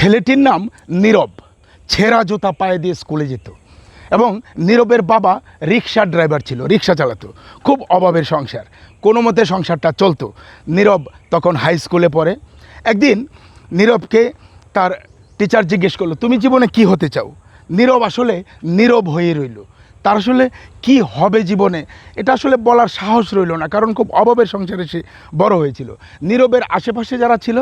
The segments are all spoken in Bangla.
ছেলেটির নাম নীরব। ছেঁড়া জুতা পায়ে দিয়ে স্কুলে যেত এবং নীরবের বাবা রিক্সা ড্রাইভার ছিল, রিক্সা চালাতো। খুব অভাবের সংসার, কোনো মতে সংসারটা চলতো। নীরব তখন হাই স্কুলে পড়ে। একদিন নীরবকে তার টিচার জিজ্ঞেস করলো, তুমি জীবনে কি হতে চাও? নীরব আসলে নীরব হয়ে রইল। তার আসলে কি হবে জীবনে এটা আসলে বলার সাহস রইল না, কারণ খুব অভাবের সংসারে সে বড় হয়েছিল। নীরবের আশেপাশে যারা ছিল,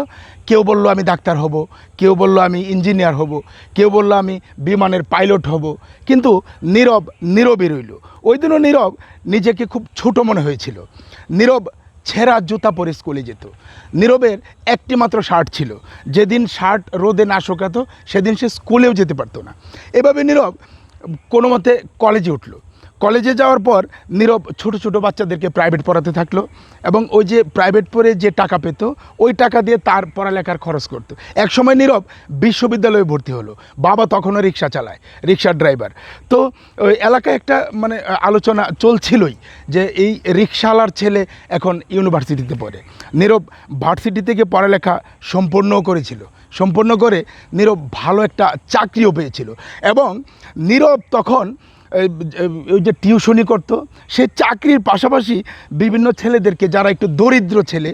কেউ বলল আমি ডাক্তার হব, কেউ বলল আমি ইঞ্জিনিয়ার হব, কেউ বলল আমি বিমানের পাইলট হব, কিন্তু নীরব নীরবই রইল। ওই দিনও নীরব নিজেকে খুব ছোট মনে হয়েছিল। নীরব ছেঁড়া জুতা পরে স্কুলে যেত। নীরবের একটি মাত্র শার্ট ছিল, যেদিন শার্ট রোদে না শুকাতো সেদিন সে স্কুলেও যেতে পারতো না। এভাবে নীরব কোনো মতে কলেজে উঠল। কলেজে যাওয়ার পর নীরব ছোট ছোট বাচ্চাদেরকে প্রাইভেট পড়াতে থাকলো এবং ওই যে প্রাইভেট পড়ে যে টাকা পেত ওই টাকা দিয়ে তার পড়ালেখার খরচ করতো। একসময় নীরব বিশ্ববিদ্যালয়ে ভর্তি হলো। বাবা তখনও রিক্সা চালায়, রিক্সার ড্রাইভার। তো ওই এলাকায় একটা আলোচনা চলছিলই যে এই রিক্সাওয়ালার ছেলে এখন ইউনিভার্সিটিতে পড়ে। নীরব ভার্সিটি থেকে পড়ালেখা সম্পূর্ণ করে নীরব ভালো একটা চাকরিও পেয়েছিল এবং নীরব তখন ওই যে টিউশনি করতো, সে চাকরির পাশাপাশি বিভিন্ন ছেলেদেরকে যারা একটু দরিদ্র ছেলে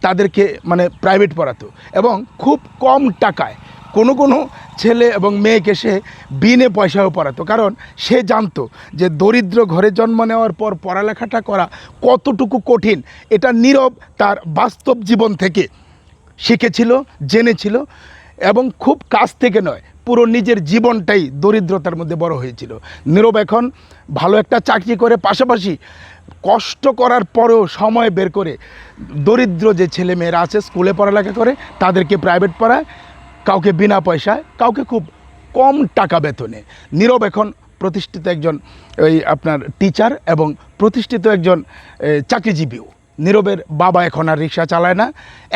তাদেরকে প্রাইভেট পড়াতো এবং খুব কম টাকায় কোনো ছেলে এবং মেয়েকে সে বিনে পয়সাও পড়াতো। কারণ সে জানতো যে দরিদ্র ঘরে জন্ম নেওয়ার পর পড়ালেখাটা করা কতটুকু কঠিন, এটা নীরব তার বাস্তব জীবন থেকে শিখেছিল, জেনেছিল এবং খুব কাছ থেকে নয়, পুরো নিজের জীবনটাই দরিদ্রতার মধ্যে বড় হয়েছিল। নীরব এখন ভালো একটা চাকরি করে, পাশাপাশি কষ্ট করার পরেও সময় বের করে দরিদ্র যে ছেলে মেয়েরা আছে স্কুলে পড়ালেখা করে তাদেরকে প্রাইভেট পড়ায়, কাউকে বিনা পয়সায়, কাউকে খুব কম টাকা বেতনে। নীরব এখন প্রতিষ্ঠিত একজন টিচার এবং প্রতিষ্ঠিত একজন চাকরিজীবীও। নীরবের বাবা এখন আর রিক্সা চালায় না,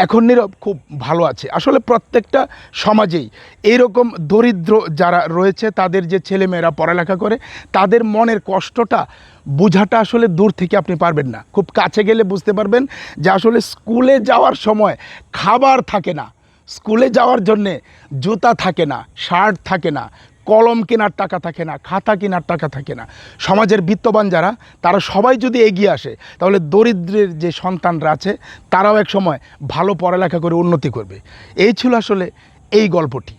এখন নীরব খুব ভালো আছে। আসলে প্রত্যেকটা সমাজেই এইরকম দরিদ্র যারা রয়েছে তাদের যে ছেলেমেয়েরা পড়ালেখা করে তাদের মনের কষ্টটা বোঝাটা আসলে দূর থেকে আপনি পারবেন না, খুব কাছে গেলে বুঝতে পারবেন যে আসলে স্কুলে যাওয়ার সময় খাবার থাকে না, স্কুলে যাওয়ার জন্যে জুতা থাকে না, শার্ট থাকে না, কলম কেনার টাকা থাকে না, খাতা কেনার টাকা থাকে না। সমাজের বিত্তবান যারা তারা সবাই যদি এগিয়ে আসে তাহলে দরিদ্রের যে সন্তানরা আছে তারাও এক সময় ভালো পড়ালেখা করে উন্নতি করবে। এই ছিল আসলে এই গল্পটি।